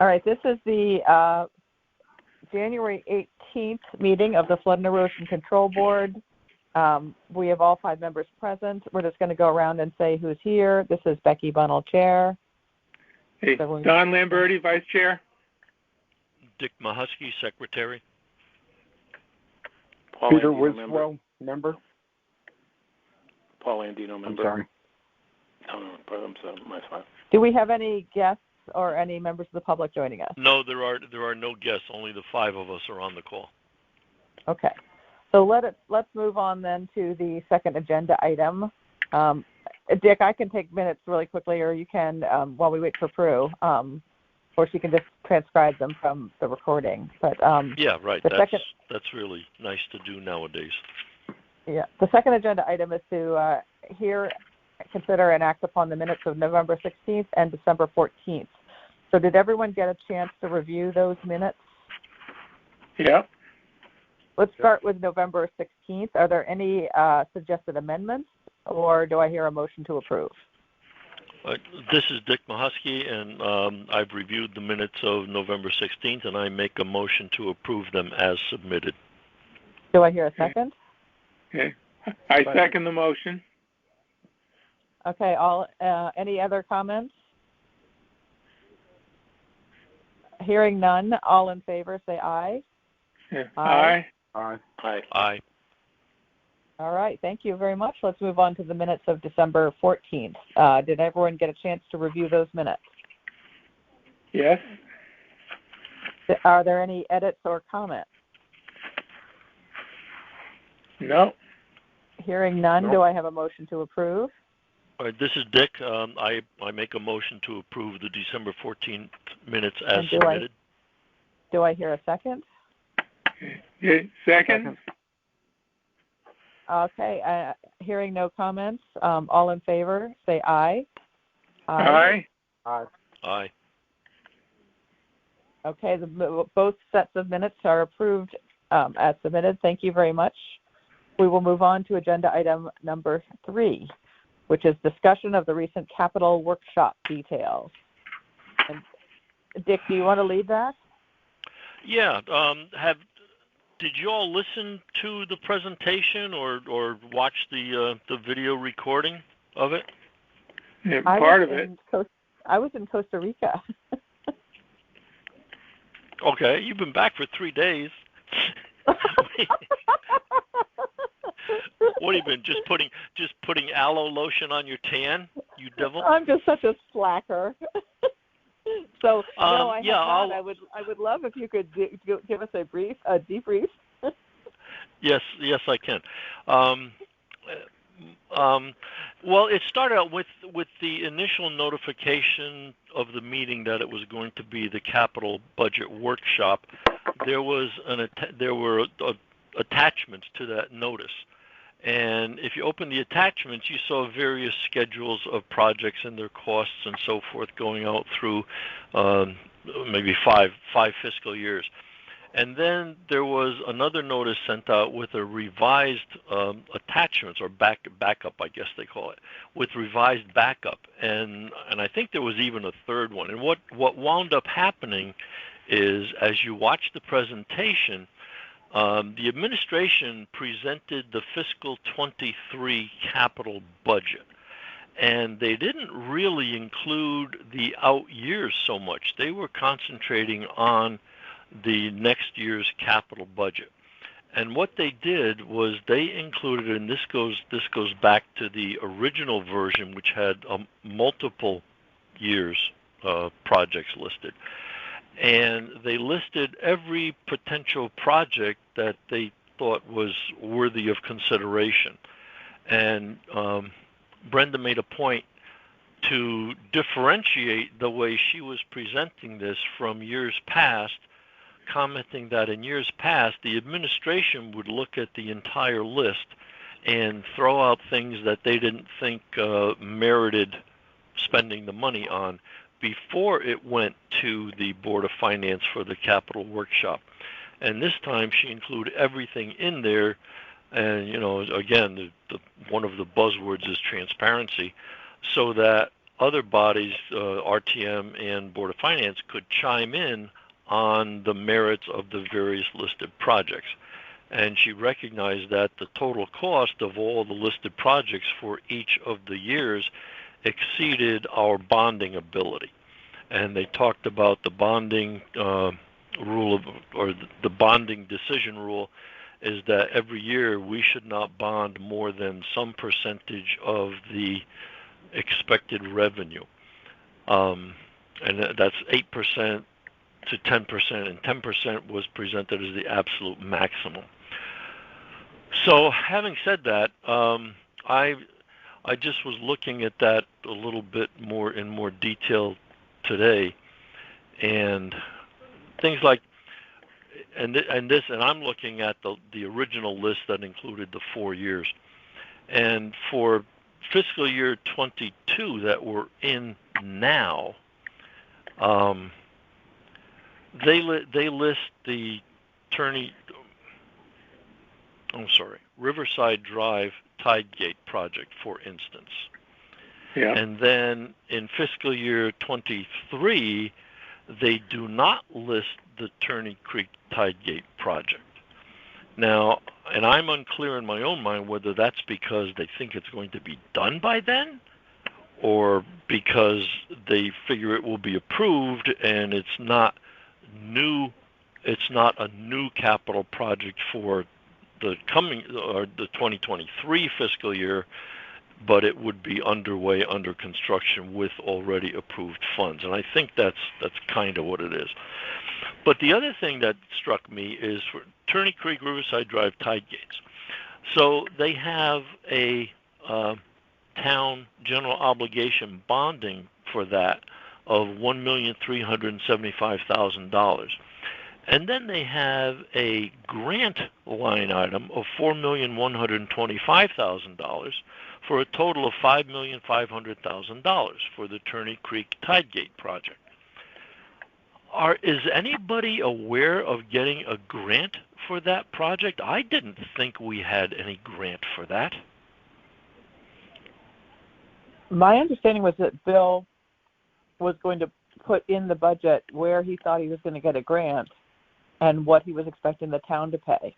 All right, this is the January 18th meeting of the Flood and Erosion Control Board. We have all 5 members present. We're just going to go around and say who's here. This is Becky Bunnell, Chair. Hey, Don Lamberti, Vice Chair. Dick Mahusky, Secretary. Paul Peter Andino, Wiswell, member. Paul Andino, member. I'm sorry. I'm sorry, my fault. Do we have any guests or any members of the public joining us? No, there are no guests. Only the 5 of us are on the call. Okay. So let's move on then to the second agenda item. Dick, I can take minutes really quickly, or you can while we wait for Prue, or she can just transcribe them from the recording. But yeah, right. That's really nice to do nowadays. Yeah. The second agenda item is to consider and act upon the minutes of November 16th and December 14th. So did everyone get a chance to review those minutes? Yeah. Let's start with November 16th. Are there any suggested amendments, or do I hear a motion to approve? This is Dick Mahusky, and I've reviewed the minutes of November 16th, and I make a motion to approve them as submitted. Do I hear a second? Okay. I second the motion. Okay. Any other comments? Hearing none, all in favor say aye. Yeah. Aye. Aye. Aye. Aye. All right. Thank you very much. Let's move on to the minutes of December 14th. Did everyone get a chance to review those minutes? Yes. Are there any edits or comments? No. Hearing none, do I have a motion to approve? All right, this is Dick. I make a motion to approve the December 14th minutes as submitted. Do I hear a second? Yeah, second. Okay. Hearing no comments, all in favor say aye. Aye. Aye. Aye. Okay. Both sets of minutes are approved as submitted. Thank you very much. We will move on to agenda item number 3, which is discussion of the recent capital workshop details. And Dick, do you want to lead that? Yeah. Did you all listen to the presentation or watch the video recording of it? Yeah, part of it. I was in Costa Rica. Okay, you've been back for 3 days. What have you been just putting aloe lotion on your tan, you devil? I'm just such a slacker. So no, I would love if you could give us a debrief. Yes, I can. Well, it started out with the initial notification of the meeting that it was going to be the capital budget workshop. There were attachments to that notice. And if you open the attachments, you saw various schedules of projects and their costs and so forth going out through maybe five fiscal years. And then there was another notice sent out with a revised attachments, or backup, I guess they call it, with revised backup. And I think there was even a third one. And what wound up happening is, as you watch the presentation, the administration presented the fiscal 23 capital budget, and they didn't really include the out years so much. They were concentrating on the next year's capital budget. And what they did was they included, and this goes back to the original version, which had multiple years projects listed. And they listed every potential project that they thought was worthy of consideration. And Brenda made a point to differentiate the way she was presenting this from years past, commenting that in years past, the administration would look at the entire list and throw out things that they didn't think merited spending the money on before it went to the Board of Finance for the capital workshop. And this time she included everything in there. And, again, one of the buzzwords is transparency, so that other bodies, RTM and Board of Finance, could chime in on the merits of the various listed projects. And she recognized that the total cost of all the listed projects for each of the years exceeded our bonding ability. And they talked about the bonding rule or the bonding decision rule is that every year we should not bond more than some percentage of the expected revenue. And that's 8% to 10%, and 10% was presented as the absolute maximum. So having said that, I just was looking at that a little bit more in more detail today, and things like, and I'm looking at the original list that included the 4 years, and for fiscal year 22 that we're in now, they list the Riverside Drive Tidegate project, for instance. Yeah. And then in fiscal year 23, they do not list the Turney Creek Tidegate project. Now, and I'm unclear in my own mind whether that's because they think it's going to be done by then, or because they figure it will be approved and it's not a new capital project for the coming or the 2023 fiscal year, but it would be underway under construction with already approved funds. And I think that's kind of what it is. But the other thing that struck me is for Turney Creek Riverside Drive Tidegates. So they have a town general obligation bonding for that of $1,375,000. And then they have a grant line item of $4,125,000 for a total of $5,500,000 for the Turney Creek Tidegate project. Is anybody aware of getting a grant for that project? I didn't think we had any grant for that. My understanding was that Bill was going to put in the budget where he thought he was going to get a grant and what he was expecting the town to pay.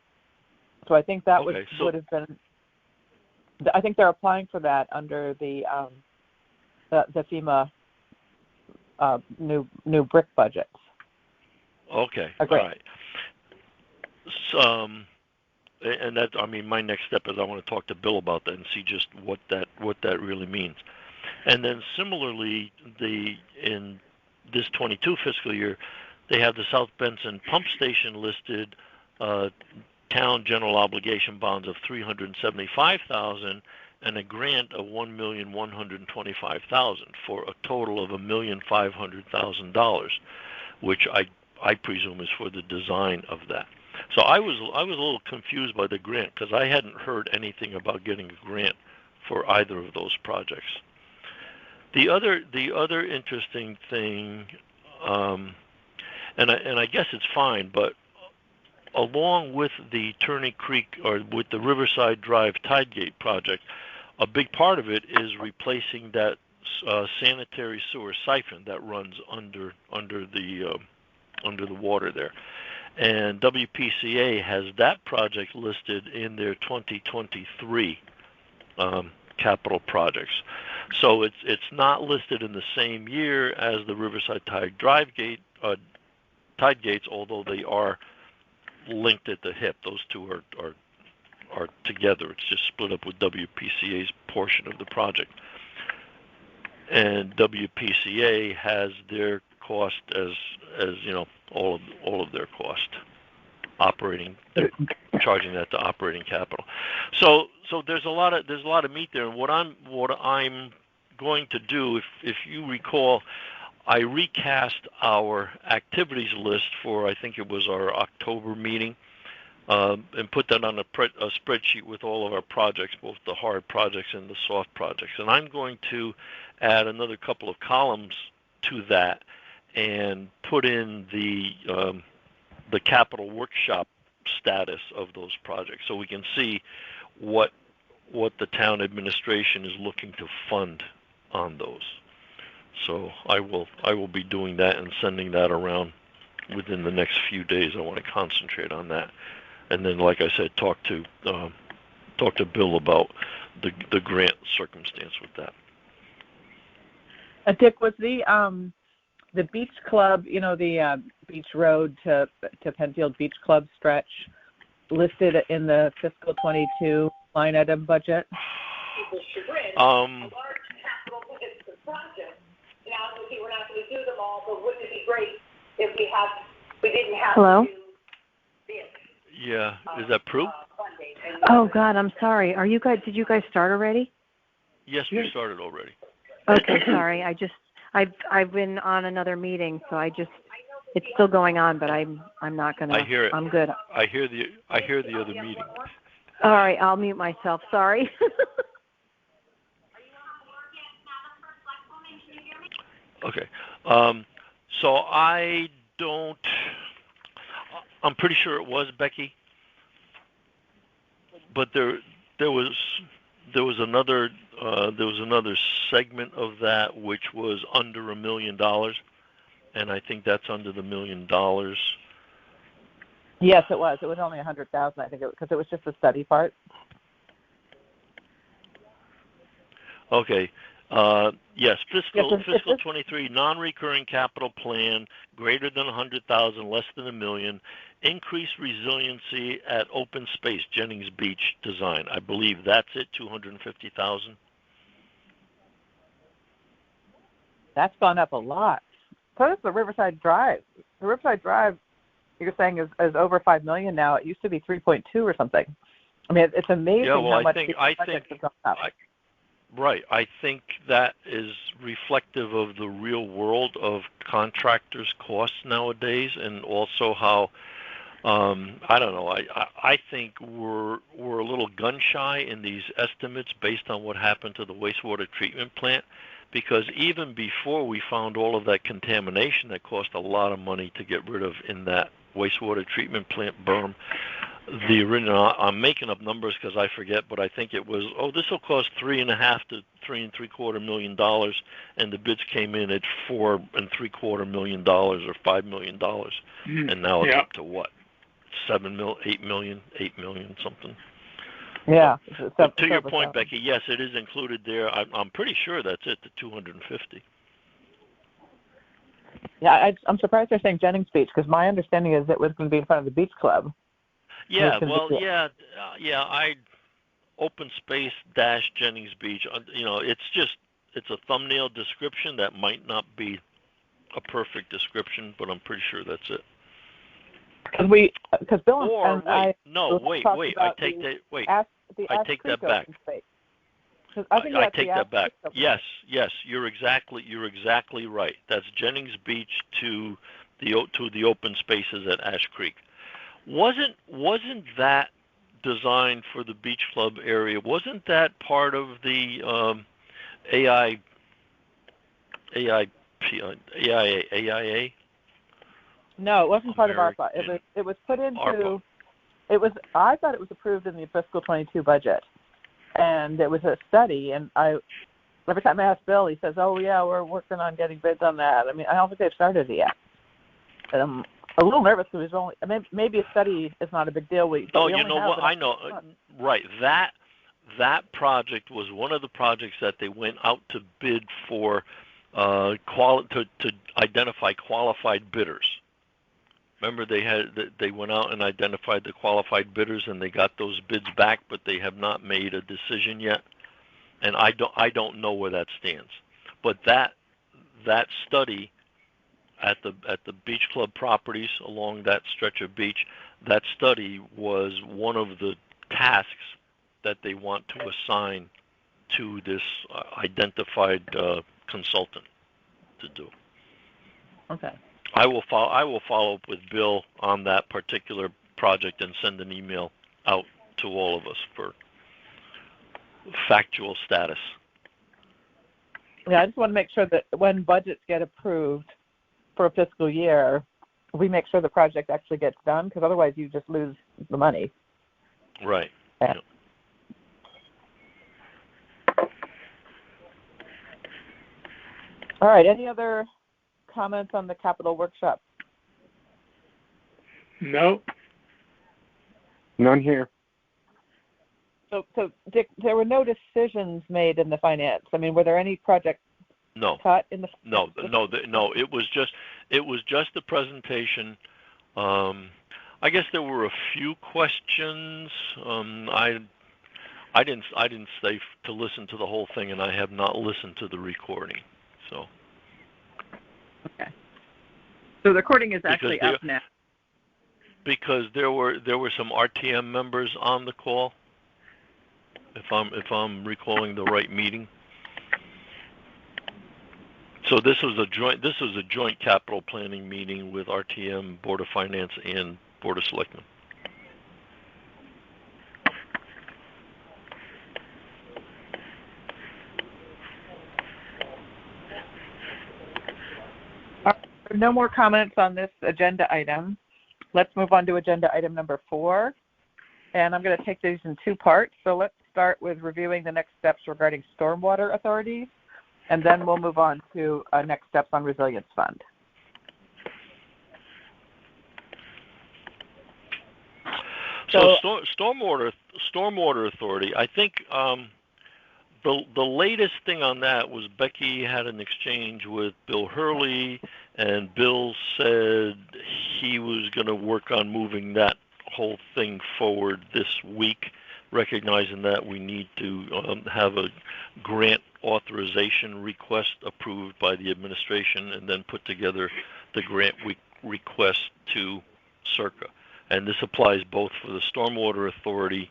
So I think that would have been. I think they're applying for that under the FEMA new brick budget. Okay. All right. So, and that, I mean, my next step is I want to talk to Bill about that and see just what that really means. And then similarly, in this 22 fiscal year, they have the South Benson Pump Station listed, town general obligation bonds of $375,000 and a grant of $1,125,000 for a total of $1,500,000, which I presume is for the design of that. So I was a little confused by the grant because I hadn't heard anything about getting a grant for either of those projects. The other interesting thing, and I guess it's fine, but along with the Turney Creek or with the Riverside Drive Tidegate project, a big part of it is replacing that sanitary sewer siphon that runs under the water there. And WPCA has that project listed in their 2023 capital projects. So it's not listed in the same year as the Riverside Tidegates, although they are linked at the hip. Those two are together. It's just split up with WPCA's portion of the project. And WPCA has their cost as you know, all of their cost operating. They're charging that to operating capital. So there's a lot of meat there. And what I'm going to do, if you recall, I recast our activities list for, I think it was our October meeting, and put that on a spreadsheet with all of our projects, both the hard projects and the soft projects. And I'm going to add another couple of columns to that and put in the capital workshop status of those projects, so we can see what the town administration is looking to fund on those. So I will be doing that and sending that around within the next few days. I want to concentrate on that, and then, like I said, talk to Bill about the grant circumstance with that. Dick, was the Beach Club, the Beach Road to Penfield Beach Club stretch listed in the fiscal 22 line item budget? A large capital project. Now, obviously, we're not going to do them all, but wouldn't it be great if we didn't have Hello? to do this? Yeah, is that Prue? Funding. Oh God, I'm sorry. Did you guys start already? Yes, we started already. Okay, sorry. I've been on another meeting, so it's still going on, but I'm not gonna. I hear it. I'm good. I hear the other meeting. All right, I'll mute myself. Sorry. Okay. So I'm pretty sure it was Becky, but there was another segment of that which was under $1 million, and I think that's under the $1 million. Yes, it was. It was only 100,000, I think, because it was just the study part. Okay. Yes, fiscal 23 non-recurring capital plan greater than 100,000, less than $1 million. Increase resiliency at open space, Jennings Beach design. I believe that's it. 250,000. That's gone up a lot. So does the Riverside Drive. The Riverside Drive, you're saying, is over $5 million now. It used to be 3.2 or something. I mean, it's amazing how much these projects have gone up. Right. I think that is reflective of the real world of contractors' costs nowadays, and also how I don't know. I think we're a little gun shy in these estimates based on what happened to the wastewater treatment plant, because even before we found all of that contamination that cost a lot of money to get rid of in that wastewater treatment plant berm, the original, I'm making up numbers because I forget, but I think it was, this will cost $3.5 to $3.75 million, and the bids came in at $4.75 million or $5 million, and now it's up to what, $8 million, something. Yeah. But to your point, Becky, yes, it is included there. I'm pretty sure that's it, the 250. Yeah, I'm surprised they're saying Jennings Beach, because my understanding is it was going to be in front of the Beach Club. Yeah, well, I open space dash Jennings Beach. It's a thumbnail description that might not be a perfect description, but I'm pretty sure that's it. Because Bill and I take that back. I take that back. Yes, you're exactly right. That's Jennings Beach to the open spaces at Ash Creek. Wasn't that designed for the beach club area? Wasn't that part of the AIA? No, it wasn't part of ARPA. It was put into ARPA. I thought it was approved in the fiscal 22 budget, and it was a study. And every time I ask Bill, he says, "Oh yeah, we're working on getting bids on that." I mean, I don't think they've started it yet. And I'm a little nervous because maybe a study is not a big deal. You know what? I know. Right. That project was one of the projects that they went out to bid for, to identify qualified bidders. Remember, they went out and identified the qualified bidders, and they got those bids back, but they have not made a decision yet. And I don't know where that stands. But that study at the beach club properties along that stretch of beach, that study was one of the tasks that they want to assign to this identified consultant to do. Okay. I will follow up with Bill on that particular project and send an email out to all of us for factual status. Yeah, I just want to make sure that when budgets get approved for a fiscal year, we make sure the project actually gets done, because otherwise you just lose the money. Right. Yeah. Yep. All right. Any other comments on the capital workshop? No. None here. So Dick, there were no decisions made in the finance. I mean, were there any projects cut in the? No. It was just the presentation. I guess there were a few questions. I didn't stay to listen to the whole thing, and I have not listened to the recording. So. Okay. So the recording is actually up now. Because there were some RTM members on the call. If I'm recalling the right meeting. So this was a joint capital planning meeting with RTM, Board of Finance, and Board of Selectmen. No more comments on this agenda item. Let's move on to agenda item number 4. And I'm going to take these in 2 parts. So let's start with reviewing the next steps regarding stormwater authorities, and then we'll move on to next steps on Resilience Fund. So stormwater authority. I think the latest thing on that was Becky had an exchange with Bill Hurley, and Bill said he was going to work on moving that whole thing forward this week, recognizing that we need to have a grant authorization request approved by the administration and then put together the grant request to Circa. And this applies both for the Stormwater Authority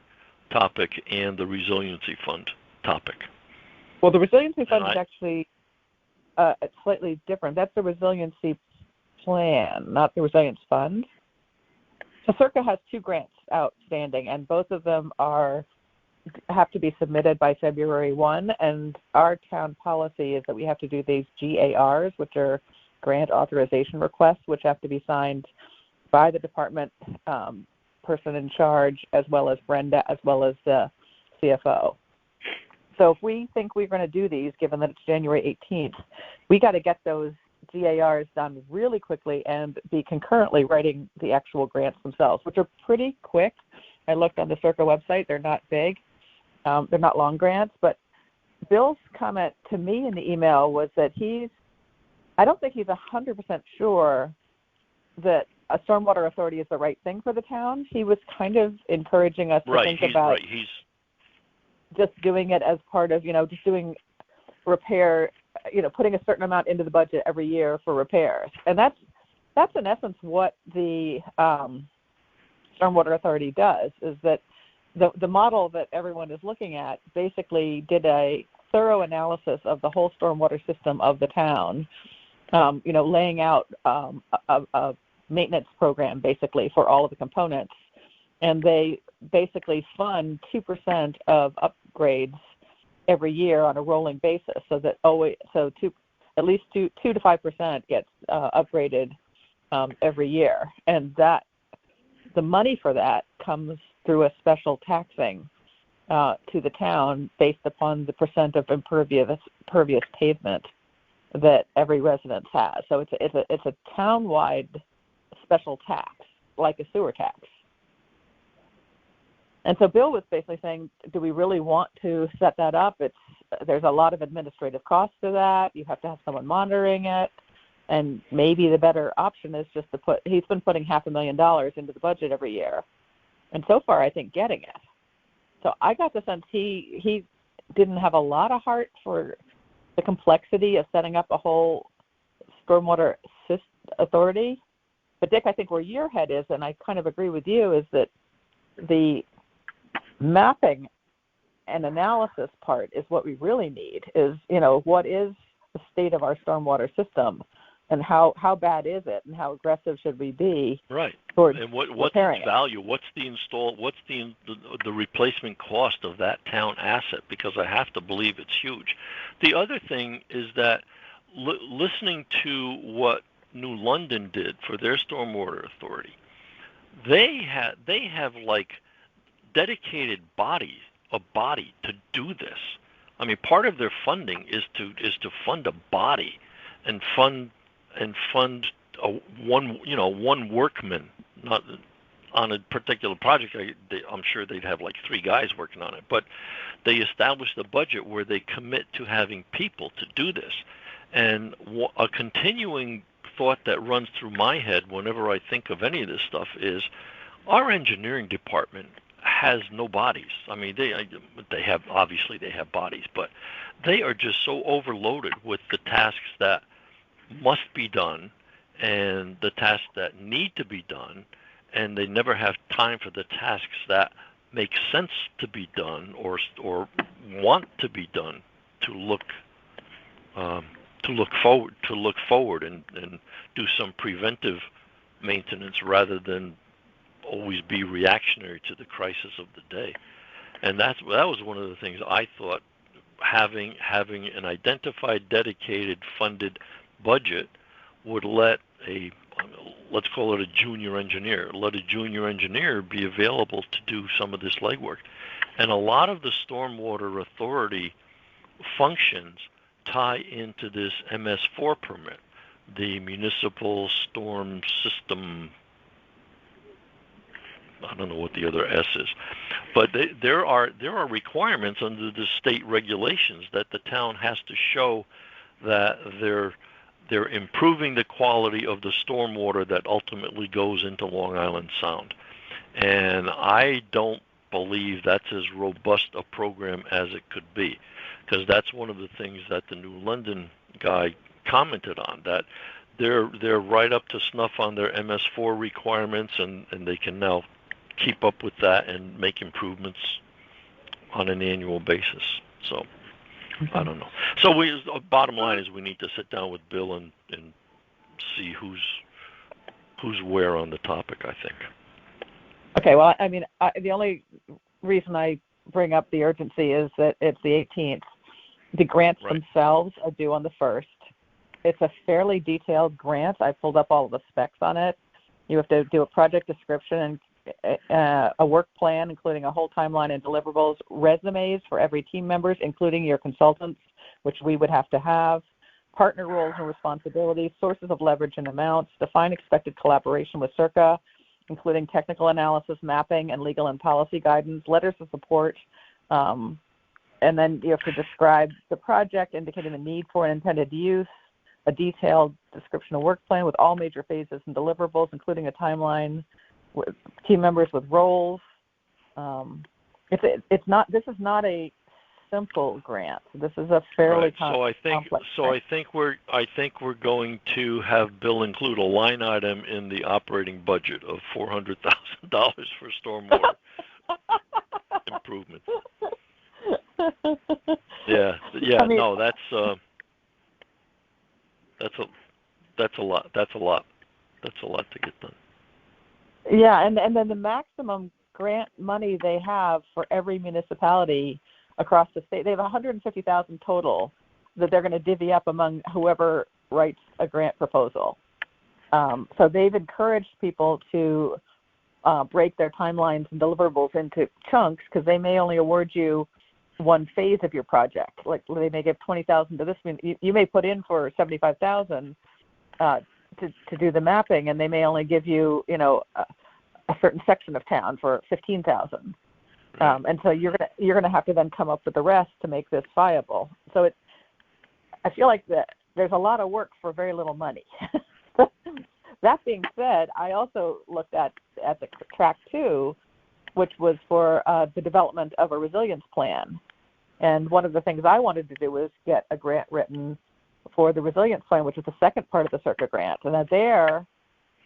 topic and the Resiliency Fund topic. Well, the Resiliency Fund is actually slightly different. That's the Resiliency Plan, not the Resilience Fund. So Circa has 2 grants outstanding, and both of them have to be submitted by February 1. And our town policy is that we have to do these GARs, which are grant authorization requests, which have to be signed by the department person in charge, as well as Brenda, as well as the CFO. So if we think we're going to do these, given that it's January 18th, we got to get those GARs done really quickly and be concurrently writing the actual grants themselves, which are pretty quick. I looked on the Circa website. They're not big. They're not long grants. But Bill's comment to me in the email was that I don't think he's 100% sure that a stormwater authority is the right thing for the town. He was kind of encouraging us to think about just doing it as part of, just doing repair, putting a certain amount into the budget every year for repairs. And that's in essence what the Stormwater Authority does, is that the model that everyone is looking at basically did a thorough analysis of the whole stormwater system of the town, laying out a maintenance program basically for all of the components. And they basically fund 2% of upgrades every year on a rolling basis, so that at least 2 to 5% gets upgraded every year, and that the money for that comes through a special taxing to the town based upon the percent of impervious pavement that every residence has. So it's a town-wide special tax, like a sewer tax. And so Bill was basically saying, do we really want to set that up? There's a lot of administrative costs to that. You have to have someone monitoring it. And maybe the better option is just he's been putting $500,000 into the budget every year. And so far, I think getting it. So I got the sense he didn't have a lot of heart for the complexity of setting up a whole stormwater authority. But Dick, I think where your head is, and I kind of agree with you, is that the mapping and analysis part is what we really need, is, what is the state of our stormwater system and how bad is it and how aggressive should we be towards and what's repairing its value, what's the replacement cost of that town asset, because I have to believe it's huge. The other thing is that listening to what New London did for their stormwater authority, they have like dedicated a body to do this. I mean, part of their funding is to fund a body fund one workman, not on a particular project. I'm sure they'd have like 3 guys working on it, but they established a budget where they commit to having people to do this. And a continuing thought that runs through my head whenever I think of any of this stuff is our engineering department has no bodies. I mean, they have bodies, but they are just so overloaded with the tasks that must be done and the tasks that need to be done, and they never have time for the tasks that make sense to be done or want to be done to look forward and do some preventive maintenance rather than always be reactionary to the crisis of the day. And that was one of the things I thought, having an identified, dedicated, funded budget would let let's call it a junior engineer, be available to do some of this legwork. And a lot of the Stormwater Authority functions tie into this MS4 permit, the Municipal Storm System. I don't know what the other S is, but there are requirements under the state regulations that the town has to show that they're improving the quality of the stormwater that ultimately goes into Long Island Sound. And I don't believe that's as robust a program as it could be, because that's one of the things that the New London guy commented on, that they're right up to snuff on their MS4 requirements, and they can now keep up with that and make improvements on an annual basis. So I don't know. So bottom line is we need to sit down with Bill and see who's where on the topic, I think. Okay, well, I mean, the only reason I bring up the urgency is that it's the 18th. The grants themselves are due on the 1st. It's a fairly detailed grant. I pulled up all of the specs on it. You have to do a project description and a work plan, including a whole timeline and deliverables, resumes for every team members, including your consultants, which we would have to have, partner roles and responsibilities, sources of leverage and amounts, define expected collaboration with CIRCA, including technical analysis, mapping, and legal and policy guidance, letters of support, and then you have to describe the project, indicating the need for and intended use, a detailed description of work plan with all major phases and deliverables, including a timeline, with team members with roles. It's not. This is not a simple grant. This is a fairly complex grant. I think we're going to have Bill include a line item in the operating budget of $400,000 for stormwater improvements. Yeah. I mean, no, that's a lot. That's a lot to get done. Yeah, and then the maximum grant money they have for every municipality across the state, they have $150,000 total that they're going to divvy up among whoever writes a grant proposal. So they've encouraged people to break their timelines and deliverables into chunks, because they may only award you one phase of your project. Like they may give $20,000 to this. You may put in for $75,000 to do the mapping, and they may only give you, a certain section of town for $15,000. And so you're gonna have to then come up with the rest to make this viable. So I feel like that there's a lot of work for very little money. That being said, I also looked at the track 2, which was for the development of a resilience plan. And one of the things I wanted to do was get a grant written for the resilience plan, which is the second part of the CIRCA grant. And there,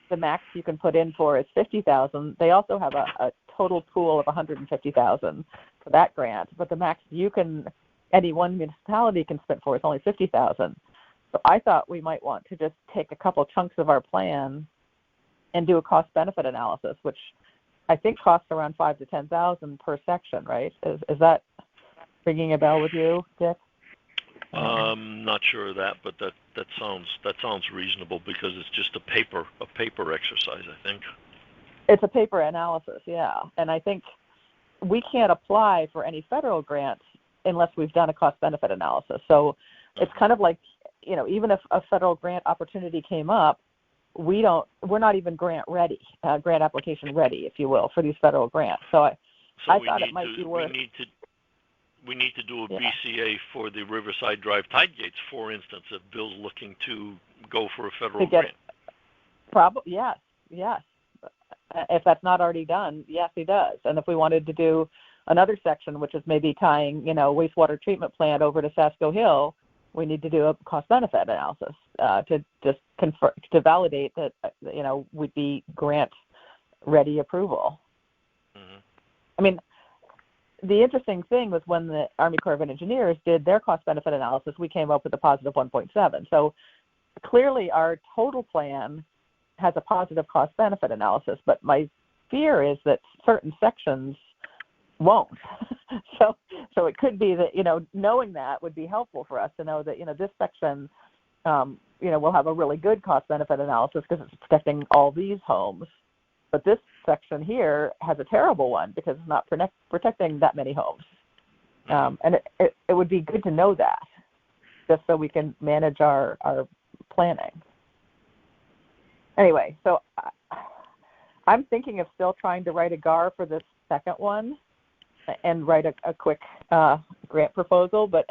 the max you can put in for is $50,000. They also have a total pool of $150,000 for that grant, but the max any one municipality can spend for is only $50,000. So I thought we might want to just take a couple chunks of our plan and do a cost-benefit analysis, which I think costs around $5,000 to $10,000 per section, right? Is that ringing a bell with you, Dick? Not sure of that, but that sounds reasonable, because it's just a paper exercise, I think. It's a paper analysis, yeah. And I think we can't apply for any federal grants unless we've done a cost-benefit analysis. So it's kind of like even if a federal grant opportunity came up, we're not even grant application ready, if you will, for these federal grants. So I thought it might be worth. We need to do a BCA for the Riverside Drive tide gates, for instance, if Bill's looking to go for a federal grant. Probably, yes. If that's not already done, yes, he does. And if we wanted to do another section, which is maybe tying, wastewater treatment plant over to Sasko Hill, we need to do a cost-benefit analysis to just to validate that, would be grant-ready approval. Mm-hmm. I mean, the interesting thing was when the Army Corps of Engineers did their cost-benefit analysis, we came up with a positive 1.7. So clearly our total plan has a positive cost-benefit analysis, but my fear is that certain sections won't. So it could be that, knowing that would be helpful for us to know that, this section, will have a really good cost-benefit analysis because it's protecting all these homes. But this section here has a terrible one because it's not protecting that many homes. And it would be good to know that, just so we can manage our planning. Anyway, so I'm thinking of still trying to write a GAR for this second one and write a quick grant proposal, but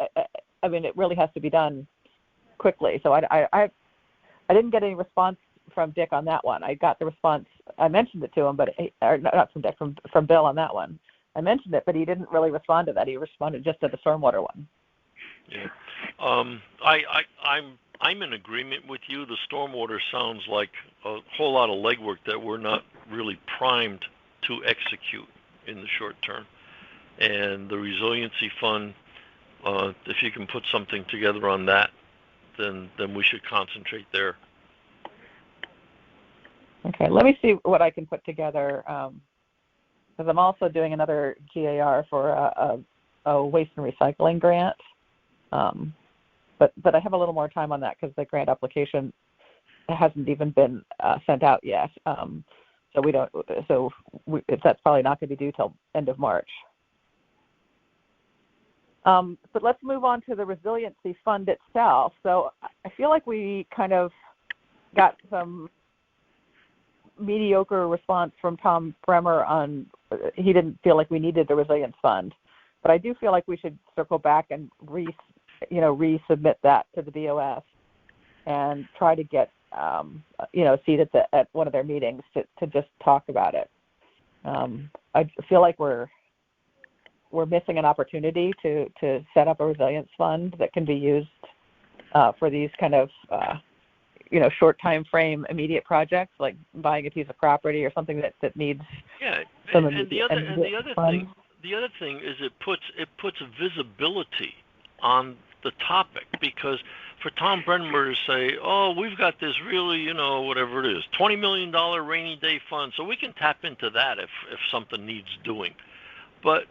it really has to be done quickly. So I didn't get any response from Dick on that one. I got the response. I mentioned it to him, but not from Dick, from Bill on that one. I mentioned it, but he didn't really respond to that. He responded just to the stormwater one. Yeah, I'm in agreement with you. The stormwater sounds like a whole lot of legwork that we're not really primed to execute in the short term. And the Resiliency Fund, if you can put something together on that, then we should concentrate there. Okay, let me see what I can put together, because I'm also doing another GAR for a waste and recycling grant. But I have a little more time on that because the grant application hasn't even been sent out yet. That's probably not going to be due till end of March. But let's move on to the Resiliency Fund itself. So I feel like we kind of got some mediocre response from Tom Bremer on he didn't feel like we needed the Resilience Fund. But I do feel like we should circle back and resubmit that to the BOS and try to get a seat at one of their meetings to just talk about it. I feel like we're missing an opportunity to set up a resilience fund that can be used for these kind of short time frame immediate projects like buying a piece of property or something that needs some immediate funds. The other thing is it puts visibility on the topic, because for Tom Bremer to say, oh, we've got this really, whatever it is, $20 million rainy day fund, so we can tap into that if something needs doing. But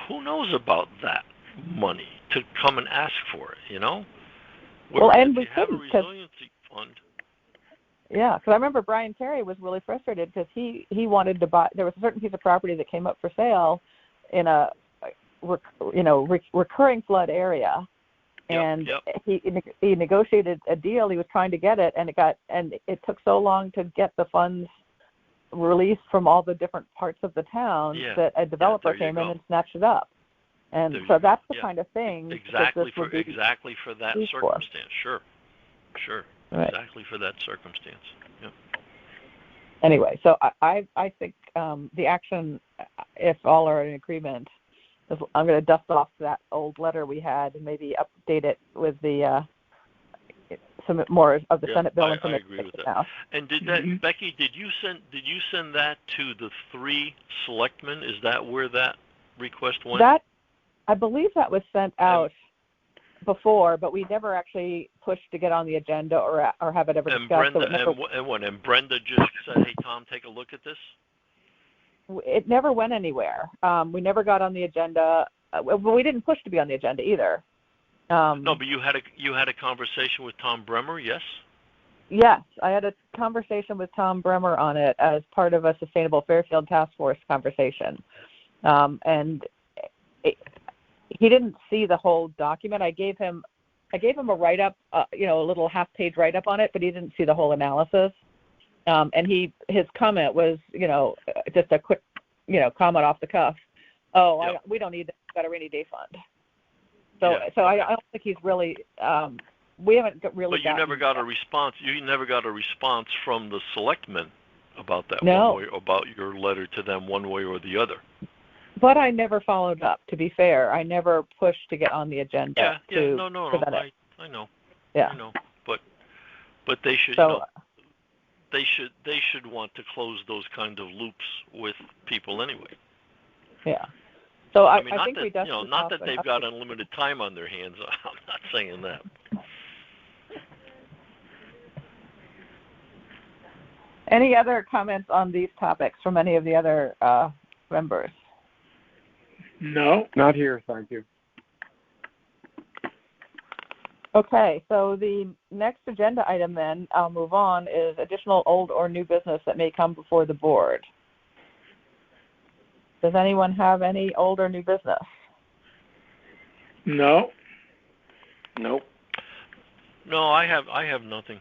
who knows about that money to come and ask for it, Well, and we have a resiliency fund. Yeah, because I remember Brian Terry was really frustrated because he wanted to buy. There was a certain piece of property that came up for sale in a recurring flood area, and he negotiated a deal. He was trying to get it, and it took so long to get the funds released from all the different parts of the town that a developer came in and snatched it up. And so that's the kind of thing exactly for that circumstance. Sure. Right. Exactly for that circumstance. Yep. Anyway, so I think the action, if all are in agreement, is I'm going to dust off that old letter we had and maybe update it with the some more of the Senate bill. I agree with that. Now. And did that, Becky? Did you send that to the 3 selectmen? Is that where that request went? That, I believe that was sent out before, but we never actually pushed to get on the agenda or have it ever discussed. And Brenda just said, "Hey, Tom, take a look at this." It never went anywhere. We never got on the agenda. But we didn't push to be on the agenda either. No, but you had a conversation with Tom Bremer, yes? Yes, I had a conversation with Tom Bremer on it as part of a Sustainable Fairfield Task Force conversation, and he didn't see the whole document. I gave him I gave him a write-up, a little half-page write-up on it, but he didn't see the whole analysis. And his comment was, just a quick, comment off the cuff. Oh, we don't need that. We've got a rainy day fund. So I don't think he's really. We haven't really. But you never got a response. You never got a response from the selectmen about that No. one way, about your letter to them one way or the other. But I never followed up. To be fair, I never pushed to get on the agenda. No. I know. Yeah. I know. But they should. So, they should want to close those kind of loops with people anyway. Yeah. So I mean, think we definitely. not that they've got unlimited time on their hands. I'm not saying that. Any other comments on these topics from any of the other members? No. Not here, thank you. Okay, so the next agenda item then, I'll move on, is additional old or new business that may come before the board. Does anyone have any old or new business? No. Nope. No, I have nothing.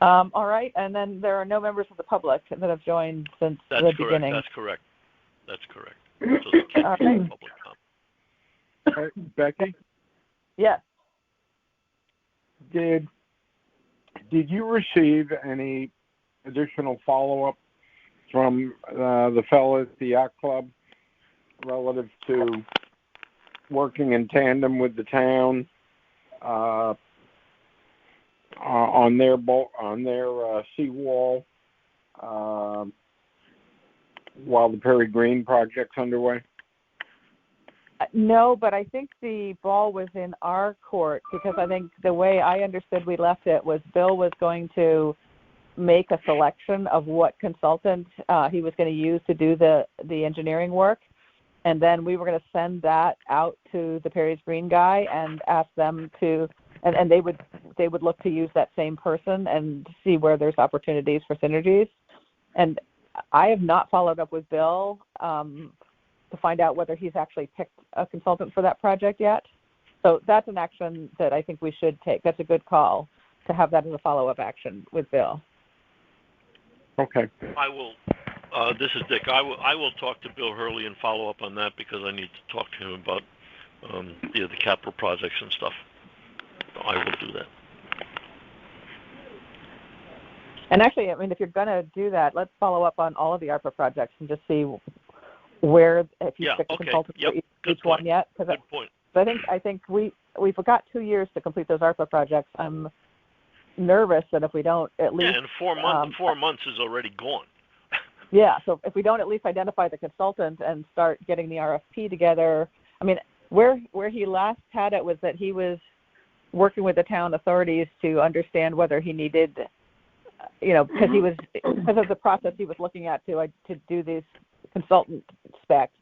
All right, and then there are no members of the public that have joined since the beginning. That's correct. So they can't be public comment. Becky, Yes. did you receive any additional follow-up from the fellow at the yacht club relative to working in tandem with the town on their seawall while the Perry Green project's underway? No, but I think the ball was in our court because I think the way I understood we left it was Bill was going to make a selection of what consultant he was going to use to do the engineering work, and then we were going to send that out to the Perry's Green guy and ask them to, and they would look to use that same person and see where there's opportunities for synergies. And I have not followed up with Bill to find out whether he's actually picked a consultant for that project yet. So that's an action that I think we should take. That's a good call to have that as a follow-up action with Bill. Okay. I will. This is Dick. I will talk to Bill Hurley and follow up on that because I need to talk to him about the capital projects and stuff. So I will do that. And actually, I mean, if you're going to do that, let's follow up on all of the ARPA projects and just see where, if you pick a consultant for each one yet. Good point. But I think we've got 2 years to complete those ARPA projects. I'm nervous that if we don't at least... Yeah, and 4 months is already gone. Yeah, so if we don't at least identify the consultant and start getting the RFP together, I mean, where he last had it was that he was working with the town authorities to understand whether he needed, because of the process he was looking at to do these consultant specs,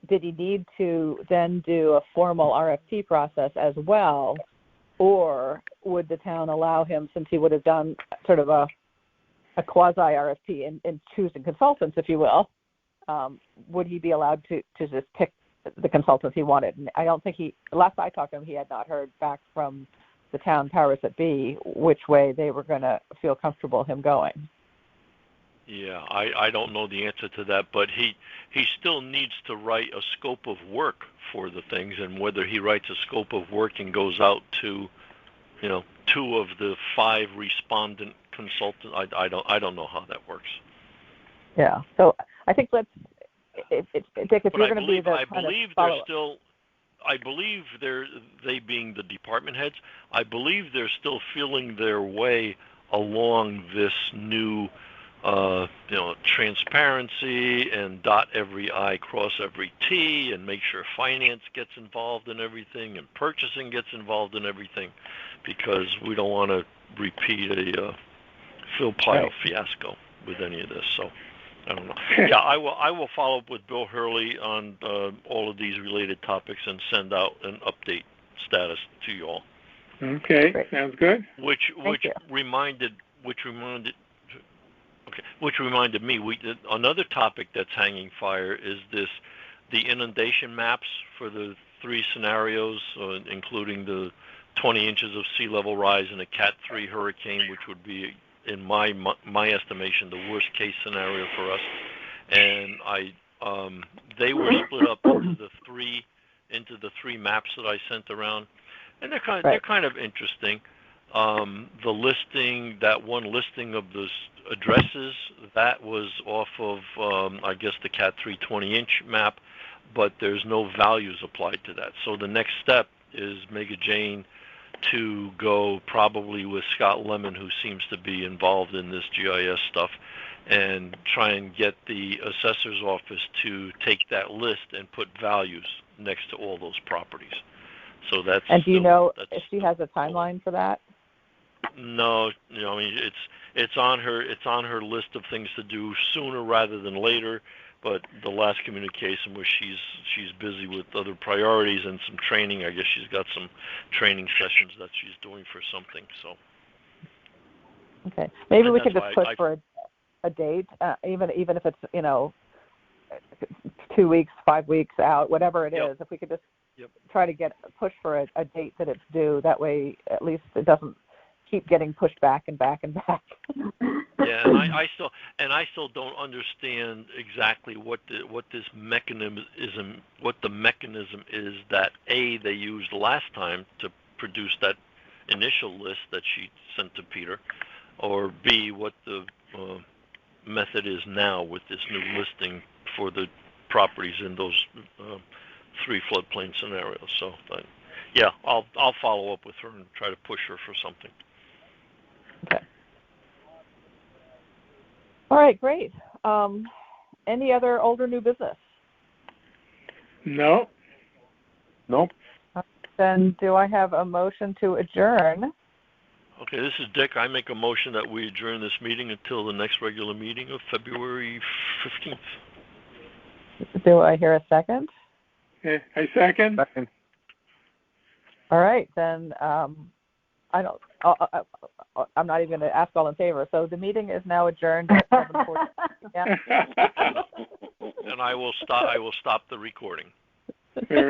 did he need to then do a formal RFP process as well, or would the town allow him, since he would have done sort of a quasi-RFP in choosing consultants, if you will, would he be allowed to just pick the consultants he wanted? And I don't think last I talked to him, he had not heard back from the town powers that be which way they were going to feel comfortable him going. Yeah, I don't know the answer to that, but he still needs to write a scope of work for the things, and whether he writes a scope of work and goes out to, 2 of the 5 respondent consultants, I don't know how that works. Yeah, so I think Dick, if you're going to be the I believe they being the department heads, I believe they're still feeling their way along this new transparency and dot every I, cross every T, and make sure finance gets involved in everything and purchasing gets involved in everything, because we don't want to repeat a Phil Pyle fiasco with any of this. So I don't know. Yeah, I will follow up with Bill Hurley on all of these related topics and send out an update status to you all. Okay, Great. Sounds good. Which reminded me, another topic that's hanging fire is the inundation maps for the 3 scenarios, including the 20 inches of sea level rise and a Cat 3 hurricane, which would be, in my estimation, the worst case scenario for us. And they were split up into the three maps that I sent around, and they're kind of interesting. The listing, that one listing of the addresses, that was off of, I guess, the Cat 3 20-inch map, but there's no values applied to that. So the next step is Mega Jane to go probably with Scott Lemon, who seems to be involved in this GIS stuff, and try and get the assessor's office to take that list and put values next to all those properties. So that's. And do you know if she has a timeline for that? No, I mean it's on her list of things to do sooner rather than later. But the last communication was she's busy with other priorities and some training. I guess she's got some training sessions that she's doing for something. So. Okay, maybe we could just push for a date, even if it's 2 weeks, 5 weeks out, whatever it is. If we could just try to push for a date that it's due, that way at least it doesn't keep getting pushed back and back and back. Yeah, and I still don't understand exactly what the mechanism is that they used last time to produce that initial list that she sent to Peter, or B, what the method is now with this new listing for the properties in those 3 floodplain scenarios. So, I'll follow up with her and try to push her for something. Okay. All right, great. Any other old or new business? No. Nope. Then do I have a motion to adjourn? Okay, this is Dick. I make a motion that we adjourn this meeting until the next regular meeting of February 15th. Do I hear a second? Okay, I second. All right, then I'm not even going to ask all in favor. So the meeting is now adjourned at 7:40 p.m. And I will stop the recording.